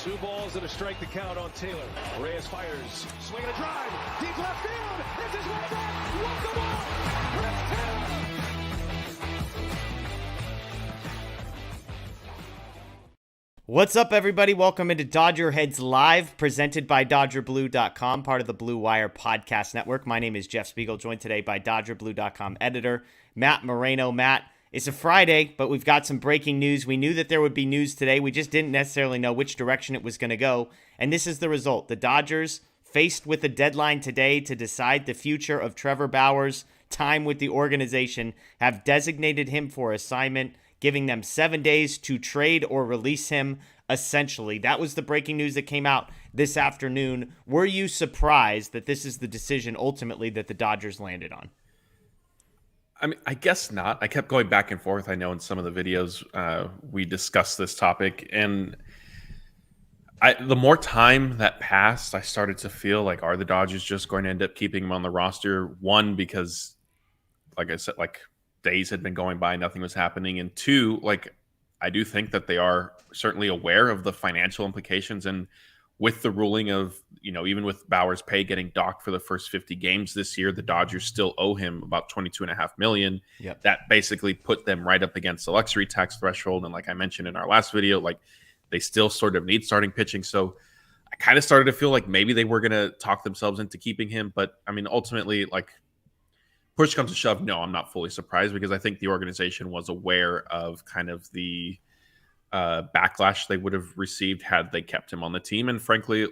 Two balls and a strike to count on Taylor. Reyes fires, swinging a drive, deep left field. It's his way back. Walk the ball. Chris Taylor. What's up, everybody? Welcome into DodgerHeads Live, presented by DodgerBlue.com, part of the Blue Wire Podcast Network. My name is Jeff Spiegel, joined today by DodgerBlue.com editor Matt Moreno. Matt, it's a Friday, but we've got some breaking news. We knew that there would be news today. We just didn't necessarily know which direction it was going to go. And this is the result. The Dodgers, faced with a deadline today to decide the future of Trevor Bauer's time with the organization, have designated him for assignment, giving them 7 days to trade or release him, essentially. That was the breaking news that came out this afternoon. Were you surprised that this is the decision ultimately that the Dodgers landed on? I mean, I guess not. I kept going back and forth. I know in some of the videos we discussed this topic, and the more time that passed, I started to feel like, are the Dodgers just going to end up keeping him on the roster? One, because, like I said, days had been going by, nothing was happening, and two, I do think that they are certainly aware of the financial implications, and with the ruling of, even with Bauer's pay getting docked for the first 50 games this year, the Dodgers still owe him about $22.5 million. Yep. That basically put them right up against the luxury tax threshold. And like I mentioned in our last video, they still sort of need starting pitching. So I kind of started to feel like maybe they were going to talk themselves into keeping him. But I mean, ultimately, push comes to shove, no, I'm not fully surprised, because I think the organization was aware of kind of the backlash they would have received had they kept him on the team. And frankly,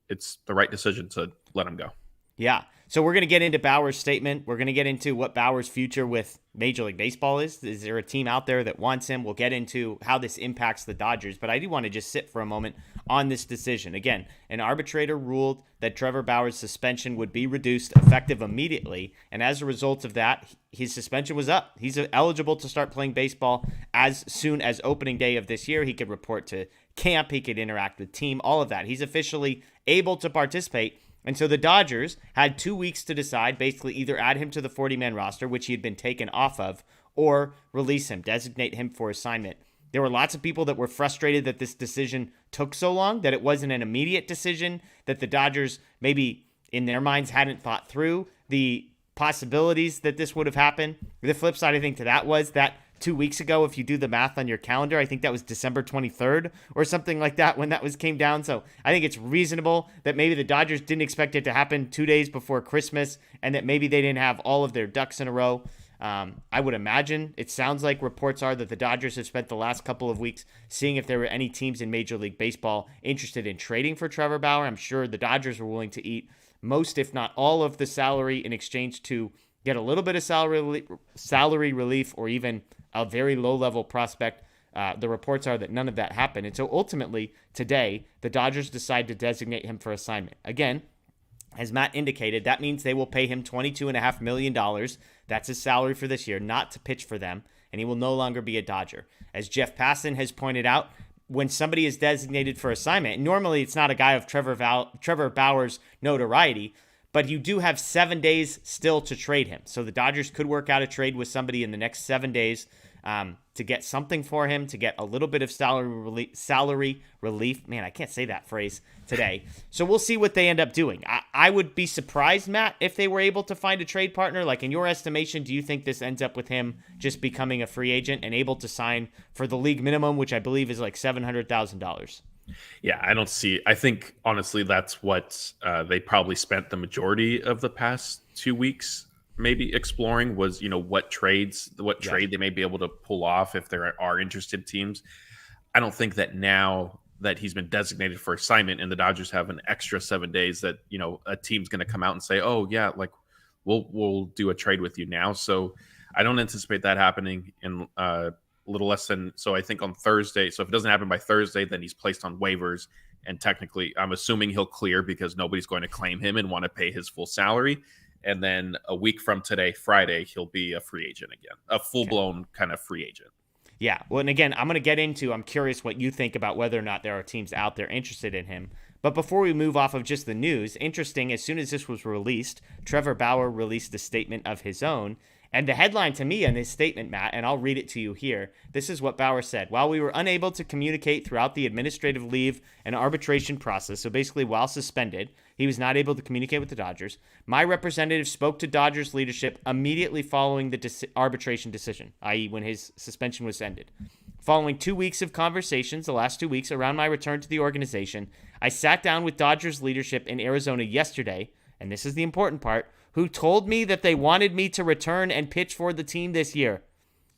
it's the right decision to let him go. Yeah. So we're going to get into Bauer's statement. We're going to get into what Bauer's future with Major League Baseball is. Is there a team out there that wants him? We'll get into how this impacts the Dodgers. But I do want to just sit for a moment on this decision. Again, an arbitrator ruled that Trevor Bauer's suspension would be reduced effective immediately. And as a result of that, his suspension was up. He's eligible to start playing baseball as soon as opening day of this year. He could report to camp. He could interact with team, all of that. He's officially able to participate. And so the Dodgers had 2 weeks to decide, basically either add him to the 40-man roster, which he had been taken off of, or release him, designate him for assignment. There were lots of people that were frustrated that this decision took so long, that it wasn't an immediate decision, that the Dodgers maybe in their minds hadn't thought through the possibilities that this would have happened. The flip side, I think, to that was that 2 weeks ago, if you do the math on your calendar, I think that was December 23rd or something like that when that came down. So I think it's reasonable that maybe the Dodgers didn't expect it to happen 2 days before Christmas, and that maybe they didn't have all of their ducks in a row. I would imagine, it sounds like reports are that the Dodgers have spent the last couple of weeks seeing if there were any teams in Major League Baseball interested in trading for Trevor Bauer. I'm sure the Dodgers were willing to eat most, if not all, of the salary in exchange to get a little bit of salary relief, or even a very low-level prospect. The reports are that none of that happened. And so ultimately, today, the Dodgers decide to designate him for assignment. Again, as Matt indicated, that means they will pay him $22.5 million. That's his salary for this year, not to pitch for them, and he will no longer be a Dodger. As Jeff Passan has pointed out, when somebody is designated for assignment, normally it's not a guy of Trevor Bauer's notoriety, but you do have 7 days still to trade him. So the Dodgers could work out a trade with somebody in the next 7 days to get something for him, to get a little bit of salary relief. Man, I can't say that phrase today. So we'll see what they end up doing. I would be surprised, Matt, if they were able to find a trade partner. In your estimation, do you think this ends up with him just becoming a free agent and able to sign for the league minimum, which I believe is $700,000? Yeah, I think, honestly, that's what they probably spent the majority of the past 2 weeks maybe exploring, was, what trade they may be able to pull off if there are interested teams. I don't think that now that he's been designated for assignment and the Dodgers have an extra 7 days that, a team's going to come out and say, oh yeah, we'll do a trade with you now. So I don't anticipate that happening in little less than, so I think on Thursday. So if it doesn't happen by Thursday, then he's placed on waivers, and technically I'm assuming he'll clear because nobody's going to claim him and want to pay his full salary. And then a week from today, Friday, he'll be a free agent again, a full-blown kind of free agent. Yeah. Well, and again, I'm curious what you think about whether or not there are teams out there interested in him. But before we move off of just the news, interesting, as soon as this was released, Trevor Bauer released a statement of his own. And the headline to me in this statement, Matt, and I'll read it to you here. This is what Bauer said. While we were unable to communicate throughout the administrative leave and arbitration process, so basically while suspended, he was not able to communicate with the Dodgers. My representative spoke to Dodgers leadership immediately following the arbitration decision, i.e. when his suspension was ended. Following 2 weeks of conversations, the last 2 weeks, around my return to the organization, I sat down with Dodgers leadership in Arizona yesterday, and this is the important part, who told me that they wanted me to return and pitch for the team this year.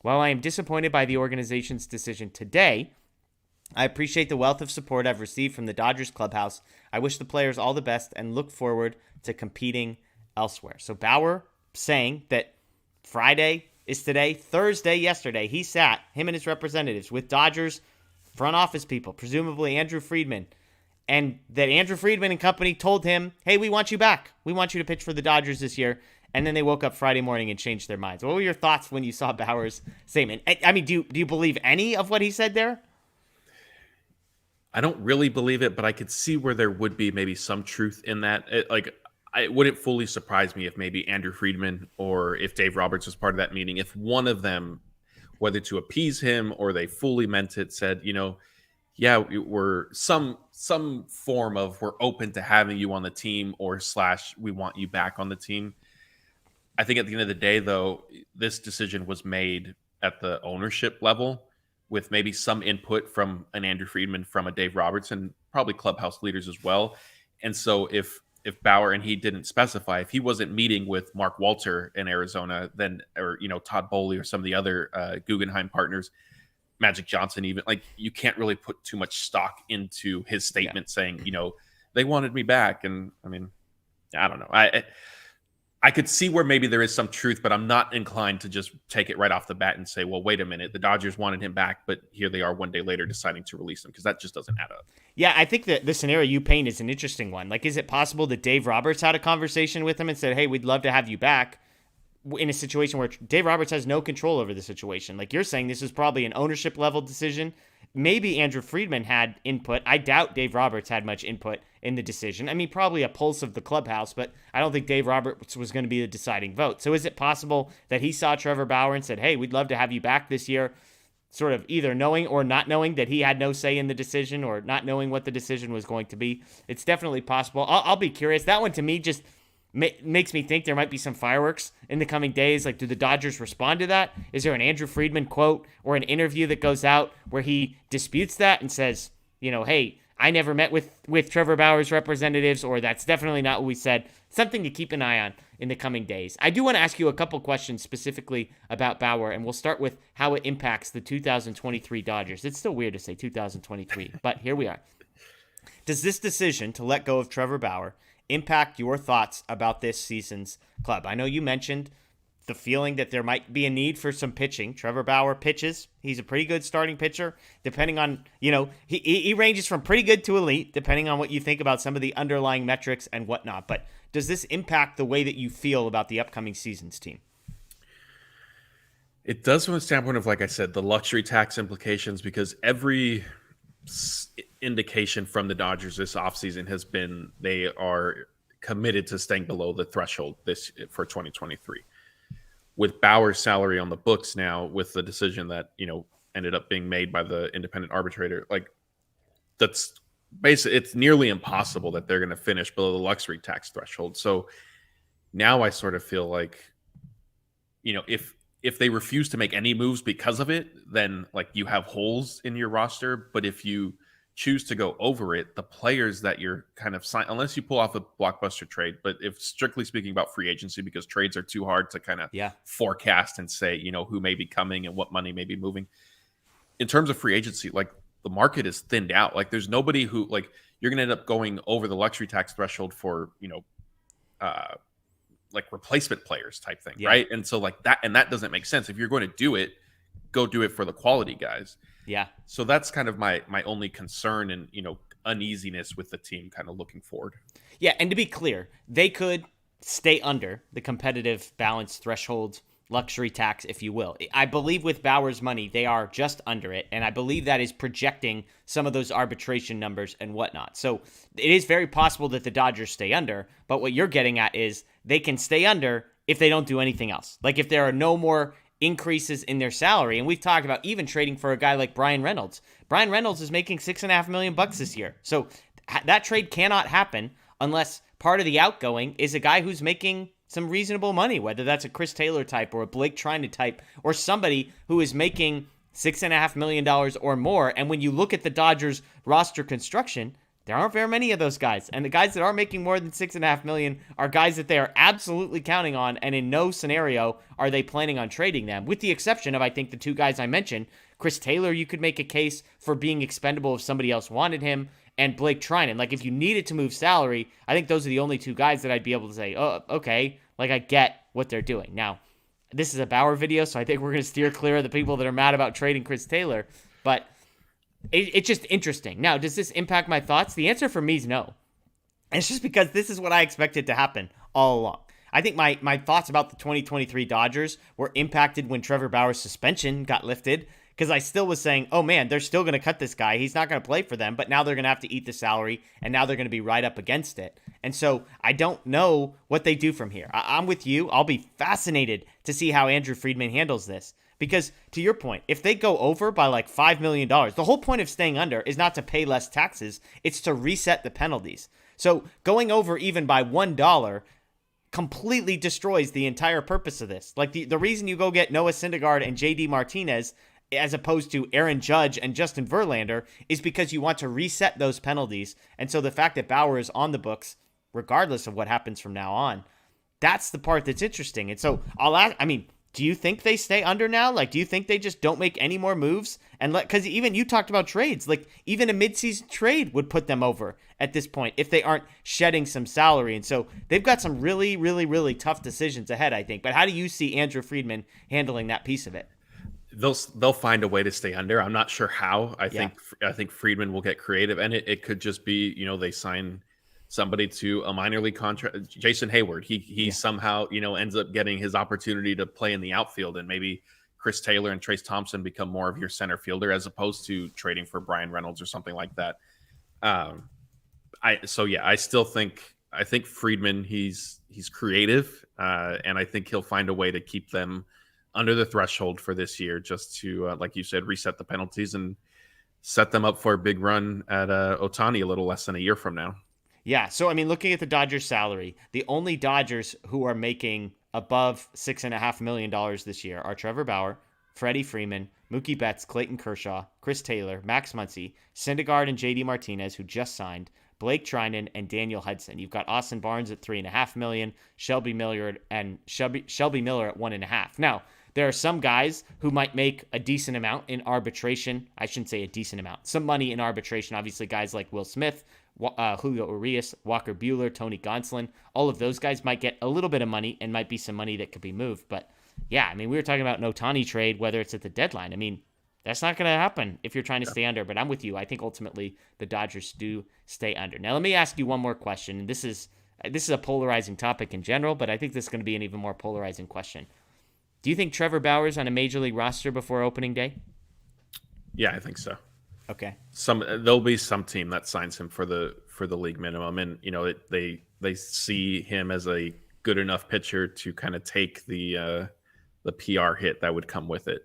While I am disappointed by the organization's decision today, I appreciate the wealth of support I've received from the Dodgers clubhouse. I wish the players all the best and look forward to competing elsewhere. So Bauer saying that Friday is today, Thursday yesterday, he sat, him and his representatives, with Dodgers front office people, presumably Andrew Friedman, and that Andrew Friedman and company told him, hey, we want you back. We want you to pitch for the Dodgers this year. And then they woke up Friday morning and changed their minds. What were your thoughts when you saw Bauer's statement? I mean, do you believe any of what he said there? I don't really believe it, but I could see where there would be maybe some truth in that. It wouldn't fully surprise me if maybe Andrew Friedman or if Dave Roberts was part of that meeting, if one of them, whether to appease him or they fully meant it, said, yeah, we're some form of we're open to having you on the team or / we want you back on the team. I think at the end of the day, though, this decision was made at the ownership level with maybe some input from an Andrew Friedman, from a Dave Roberts, and probably clubhouse leaders as well. And so if Bauer, and he didn't specify, if he wasn't meeting with Mark Walter in Arizona, then, or, Todd Bowley or some of the other Guggenheim partners, Magic Johnson, even, like, you can't really put too much stock into his statement saying, they wanted me back. And I mean, I don't know. I could see where maybe there is some truth, but I'm not inclined to just take it right off the bat and say, well, wait a minute, the Dodgers wanted him back, but here they are one day later deciding to release him, because that just doesn't add up. Yeah, I think that the scenario you paint is an interesting one. Like, is it possible that Dave Roberts had a conversation with him and said, hey, we'd love to have you back, in a situation where Dave Roberts has no control over the situation? Like you're saying, this is probably an ownership level decision. Maybe Andrew Friedman had input. I doubt Dave Roberts had much input in the decision. I mean, probably a pulse of the clubhouse, but I don't think Dave Roberts was going to be the deciding vote. So is it possible that he saw Trevor Bauer and said, hey, we'd love to have you back this year, sort of either knowing or not knowing that he had no say in the decision, or not knowing what the decision was going to be? It's definitely possible. I'll be curious. That one to me just makes me think there might be some fireworks in the coming days. Like, do the Dodgers respond to that? Is there an Andrew Friedman quote or an interview that goes out where he disputes that and says, hey, I never met with Trevor Bauer's representatives, or that's definitely not what we said? Something to keep an eye on in the coming days. I do want to ask you a couple questions specifically about Bauer, and we'll start with how it impacts the 2023 Dodgers. It's still weird to say 2023, but here we are. Does this decision to let go of Trevor Bauer impact your thoughts about this season's club? I know you mentioned the feeling that there might be a need for some pitching. Trevor Bauer pitches. He's a pretty good starting pitcher, depending on, he ranges from pretty good to elite, depending on what you think about some of the underlying metrics and whatnot. But does this impact the way that you feel about the upcoming season's team? It does, from the standpoint of, like I said, the luxury tax implications, because every indication from the Dodgers this offseason has been they are committed to staying below the threshold for 2023. With Bauer's salary on the books now, with the decision that ended up being made by the independent arbitrator, like, that's basically, it's nearly impossible that they're going to finish below the luxury tax threshold. So now I sort of feel like, if they refuse to make any moves because of it, then, like, you have holes in your roster. But if you choose to go over it, the players that you're kind of sign, unless you pull off a blockbuster trade, but if strictly speaking about free agency, because trades are too hard to kind of forecast and say, who may be coming and what money may be moving. In terms of free agency, like, the market is thinned out. Like, there's nobody who, like, you're going to end up going over the luxury tax threshold for, like, replacement players type thing, right? And so, like, that doesn't make sense. If you're going to do it, go do it for the quality guys. Yeah. So that's kind of my only concern and, uneasiness with the team kind of looking forward. Yeah, and to be clear, they could stay under the competitive balance threshold, luxury tax, if you will. I believe with Bauer's money, they are just under it, and I believe that is projecting some of those arbitration numbers and whatnot. So it is very possible that the Dodgers stay under, but what you're getting at is they can stay under if they don't do anything else. Like if there are no more increases in their salary, and we've talked about even trading for a guy like Brian Reynolds. Brian Reynolds is making $6.5 million this year. So that trade cannot happen unless part of the outgoing is a guy who's making some reasonable money, whether that's a Chris Taylor type or a Blake Trinan type or somebody who is making $6.5 million or more. And when you look at the Dodgers roster construction, there aren't very many of those guys. And the guys that are making more than $6.5 million are guys that they are absolutely counting on, and in no scenario are they planning on trading them, with the exception of, I think, the two guys I mentioned. Chris Taylor, you could make a case for being expendable if somebody else wanted him, and Blake Trinan. Like, if you needed to move salary, I think those are the only two guys that I'd be able to say, oh, okay, like, I get what they're doing. Now, this is a Bauer video, so I think we're going to steer clear of the people that are mad about trading Chris Taylor, but it's just interesting. Now, does this impact my thoughts? The answer for me is no. And it's just because this is what I expected to happen all along. I think my thoughts about the 2023 Dodgers were impacted when Trevor Bauer's suspension got lifted, because I still was saying, oh man, they're still going to cut this guy. He's not going to play for them, but now they're going to have to eat the salary, and now they're going to be right up against it. And so I don't know what they do from here. I'm with you. I'll be fascinated to see how Andrew Friedman handles this. Because, to your point, if they go over by like $5 million, the whole point of staying under is not to pay less taxes, it's to reset the penalties. So going over even by $1 completely destroys the entire purpose of this. Like the reason you go get Noah Syndergaard and JD Martinez as opposed to Aaron Judge and Justin Verlander is because you want to reset those penalties. And so the fact that Bauer is on the books, regardless of what happens from now on, that's the part that's interesting. And so I'll ask, do you think they stay under now? Like, do you think they just don't make any more moves? And because even you talked about trades, like even a midseason trade would put them over at this point if they aren't shedding some salary. And so they've got some really, really, really tough decisions ahead, I think. But how do you see Andrew Friedman handling that piece of it? They'll find a way to stay under. I'm not sure how. I think Friedman will get creative, and it could just be, they sign somebody to a minor league contract. Jason Hayward, he somehow, ends up getting his opportunity to play in the outfield, and maybe Chris Taylor and Trace Thompson become more of your center fielder as opposed to trading for Brian Reynolds or something like that. I think Friedman, he's creative, and I think he'll find a way to keep them under the threshold for this year, just to, like you said, reset the penalties and set them up for a big run at Ohtani a little less than a year from now. Yeah, so looking at the Dodgers' salary, the only Dodgers who are making above $6.5 million this year are Trevor Bauer, Freddie Freeman, Mookie Betts, Clayton Kershaw, Chris Taylor, Max Muncy, Syndergaard and JD Martinez, who just signed, Blake Trinan, and Daniel Hudson. You've got Austin Barnes at $3.5 million, Shelby Miller at $1.5 million. Now, there are some guys who might make a decent amount in arbitration. I shouldn't say a decent amount. Some money in arbitration. Obviously, guys like Will Smith, Julio Urias, Walker Buehler, Tony Gonsolin. All of those guys might get a little bit of money and might be some money that could be moved. But yeah, we were talking about an Ohtani trade, whether it's at the deadline. That's not going to happen if you're trying to stay under. But I'm with you. I think ultimately the Dodgers do stay under. Now, let me ask you one more question. And this is a polarizing topic in general, but I think this is going to be an even more polarizing question. Do you think Trevor Bauer's on a major league roster before opening day? Yeah, I think so. Okay. There'll be some team that signs him for the league minimum, and they see him as a good enough pitcher to kind of take the PR hit that would come with it.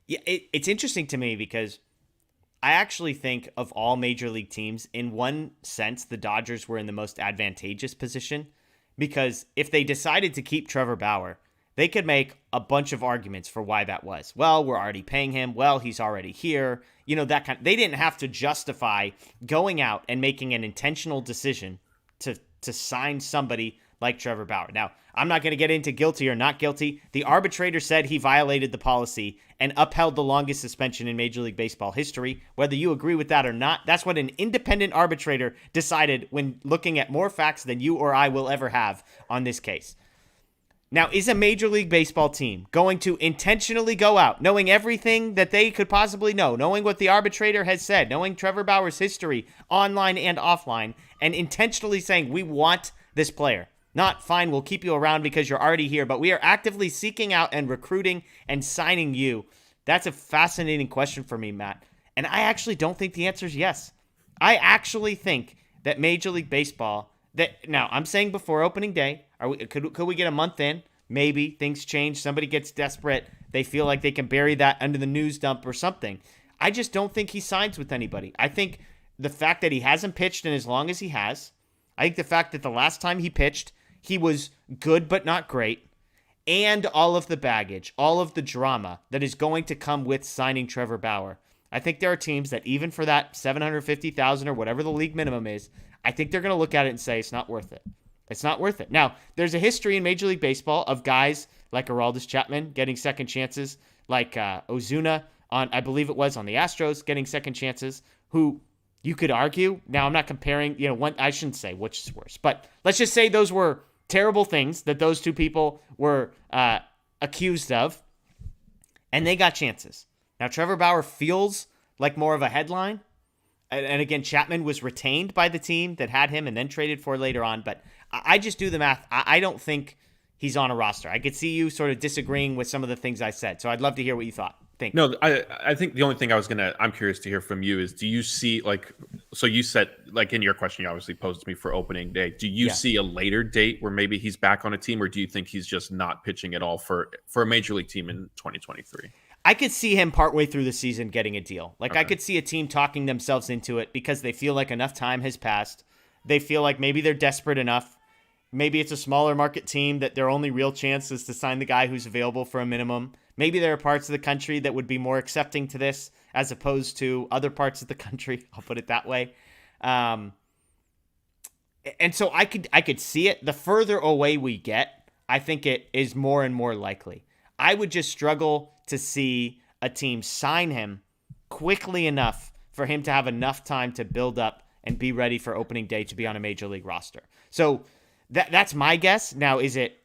Yeah, it's interesting to me because I actually think of all major league teams, in one sense, the Dodgers were in the most advantageous position, because if they decided to keep Trevor Bauer, they could make a bunch of arguments for why that was. Well, we're already paying him. Well, he's already here. That kind of, they didn't have to justify going out and making an intentional decision to sign somebody like Trevor Bauer. Now, I'm not going to get into guilty or not guilty. The arbitrator said he violated the policy and upheld the longest suspension in Major League Baseball history. Whether you agree with that or not, that's what an independent arbitrator decided when looking at more facts than you or I will ever have on this case. Now, is a Major League Baseball team going to intentionally go out, knowing everything that they could possibly know, knowing what the arbitrator has said, knowing Trevor Bauer's history online and offline, and intentionally saying, we want this player? Not, fine, we'll keep you around because you're already here, but we are actively seeking out and recruiting and signing you. That's a fascinating question for me, Matt. And I actually don't think the answer is yes. I actually think that Major League Baseball, now I'm saying before opening day, could we get a month in? maybe things change. Somebody gets desperate. They feel like they can bury that under the news dump or something. I just don't think he signs with anybody. I think the fact that he hasn't pitched in as long as he has, I think the fact that the last time he pitched, he was good but not great, and all of the baggage, all of the drama that is going to come with signing Trevor Bauer. I think there are teams that even for that $750,000 or whatever the league minimum is, I think they're going to look at it and say it's not worth it. It's not worth it. Now, there's a history in Major League Baseball of guys like Aroldis Chapman getting second chances, like Ozuna on, I believe it was on the Astros, getting second chances, who you could argue. Now, I'm not comparing, I shouldn't say which is worse, but let's just say those were terrible things that those two people were accused of, and they got chances. Now, Trevor Bauer feels like more of a headline. And again, Chapman was retained by the team that had him and then traded for later on. But I just do the math. I don't think he's on a roster. I could see you sort of disagreeing with some of the things I said. So I'd love to hear what you think. No, I think the only thing I'm curious to hear from you is, do you see, so you said, in your question, you obviously posed to me for opening day. Do you see a later date where maybe he's back on a team, or do you think he's just not pitching at all for a major league team in 2023? I could see him partway through the season getting a deal. Okay. I could see a team talking themselves into it because they feel like enough time has passed. They feel like maybe they're desperate enough. Maybe it's a smaller market team that their only real chance is to sign the guy who's available for a minimum. Maybe there are parts of the country that would be more accepting to this as opposed to other parts of the country. I'll put it that way. And so I could see it. The further away we get, I think it is more and more likely. I would just struggle to see a team sign him quickly enough for him to have enough time to build up and be ready for opening day to be on a major league roster. So that's my guess. Now, is it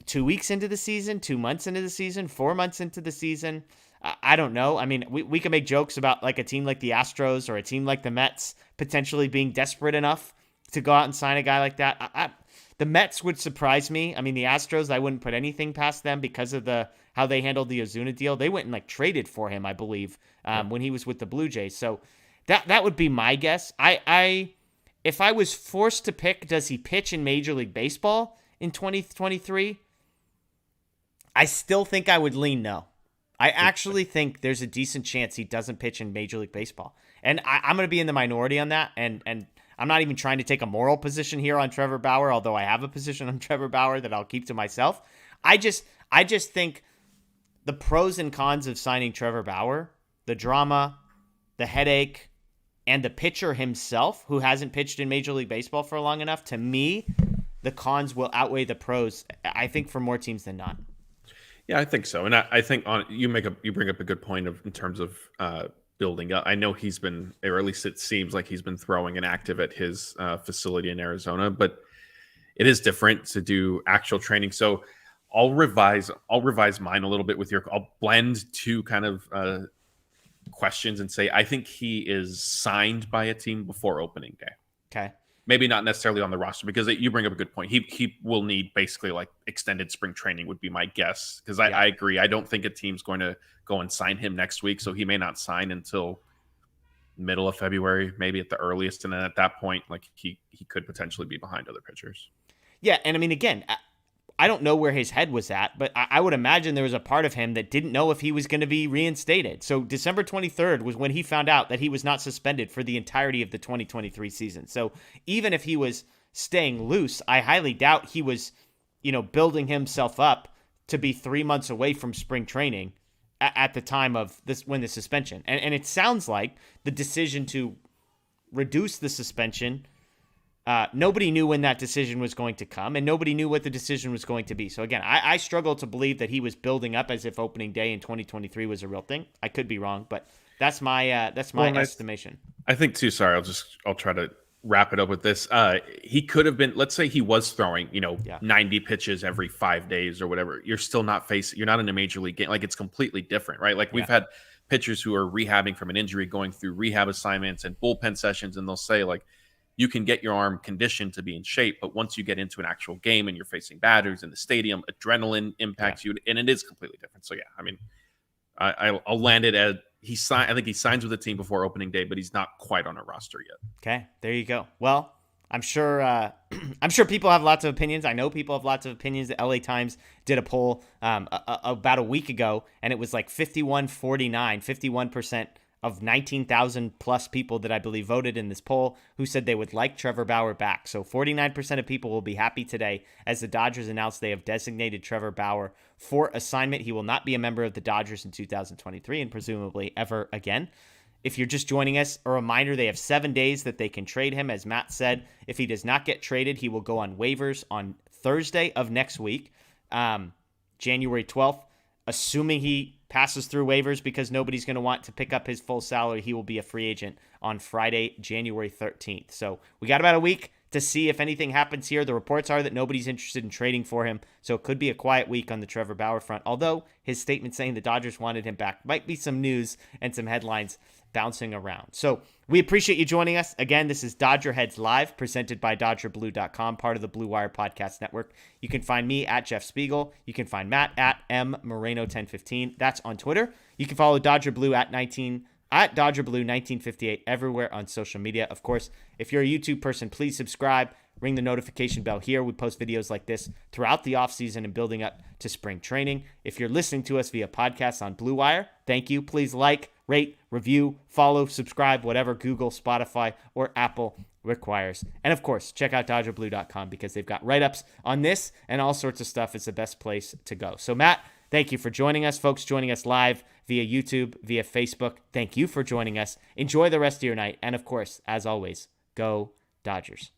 2 weeks into the season, 2 months into the season, 4 months into the season? I don't know. I mean, we can make jokes about like a team like the Astros or a team like the Mets potentially being desperate enough to go out and sign a guy like that. The Mets would surprise me. I mean, the Astros, I wouldn't put anything past them because of how they handled the Ozuna deal. They went and traded for him, I believe, when he was with the Blue Jays. So that would be my guess. If I was forced to pick, does he pitch in Major League Baseball in 2023? I still think I would lean no. I actually think there's a decent chance he doesn't pitch in Major League Baseball. And I'm going to be in the minority on that. And I'm not even trying to take a moral position here on Trevor Bauer, although I have a position on Trevor Bauer that I'll keep to myself. I just think the pros and cons of signing Trevor Bauer, the drama, the headache, and the pitcher himself, who hasn't pitched in Major League Baseball for long enough, to me, the cons will outweigh the pros, I think, for more teams than not. Yeah, I think so. And I think you bring up a good point in terms of building up. I know he's been, or at least it seems like he's been throwing and active at his facility in Arizona, but it is different to do actual training. So I'll revise mine a little bit I'll blend two kind of questions and say, I think he is signed by a team before opening day. Okay. Maybe not necessarily on the roster, because you bring up a good point. He will need basically extended spring training would be my guess. Because I agree. I don't think a team's going to go and sign him next week. So he may not sign until middle of February, maybe at the earliest. And then at that point, he could potentially be behind other pitchers. Yeah. And I mean, again, I don't know where his head was at, but I would imagine there was a part of him that didn't know if he was going to be reinstated. So December 23rd was when he found out that he was not suspended for the entirety of the 2023 season. So even if he was staying loose, I highly doubt he was, building himself up to be 3 months away from spring training at the time of when the suspension. And it sounds like the decision to reduce the suspension, nobody knew when that decision was going to come, and nobody knew what the decision was going to be. So again, I struggle to believe that he was building up as if opening day in 2023 was a real thing. I could be wrong, but that's my estimation. I think too. Sorry, I'll try to wrap it up with this. He could have been. Let's say he was throwing, 90 pitches every 5 days or whatever. You're still not You're not in a major league game. It's completely different, right? We've had pitchers who are rehabbing from an injury, going through rehab assignments and bullpen sessions, and they'll say you can get your arm conditioned to be in shape, but once you get into an actual game and you're facing batters in the stadium, adrenaline impacts you, and it is completely different. So yeah, I mean, I'll land it at I think he signs with the team before opening day, but he's not quite on a roster yet. Okay, there you go. Well, I'm sure I'm sure people have lots of opinions. I know people have lots of opinions. The LA Times did a poll about a week ago, and it was like 51-49, 51% of 19,000 plus people that I believe voted in this poll who said they would like Trevor Bauer back. So 49% of people will be happy today as the Dodgers announced they have designated Trevor Bauer for assignment. He will not be a member of the Dodgers in 2023 and presumably ever again. If you're just joining us, a reminder, they have 7 days that they can trade him. As Matt said, if he does not get traded, he will go on waivers on Thursday of next week, January 12th. Assuming he passes through waivers because nobody's going to want to pick up his full salary, he will be a free agent on Friday, January 13th. So we got about a week to see if anything happens here. The reports are that nobody's interested in trading for him, so it could be a quiet week on the Trevor Bauer front. Although his statement saying the Dodgers wanted him back might be some news and some headlines bouncing around. So we appreciate you joining us. Again, this is Dodger Heads Live, presented by DodgerBlue.com, part of the Blue Wire Podcast Network. You can find me at Jeff Spiegel. You can find Matt at mmoreno1015. That's on Twitter. You can follow Dodger Blue at DodgerBlue1958 everywhere on social media. Of course, if you're a YouTube person, please subscribe. Ring the notification bell here. We post videos like this throughout the offseason and building up to spring training. If you're listening to us via podcast on Blue Wire, thank you. Please like, rate, review, follow, subscribe, whatever Google, Spotify, or Apple requires. And of course, check out DodgerBlue.com because they've got write-ups on this and all sorts of stuff. It's the best place to go. So Matt, thank you for joining us. Folks joining us live via YouTube, via Facebook, thank you for joining us. Enjoy the rest of your night. And of course, as always, go Dodgers.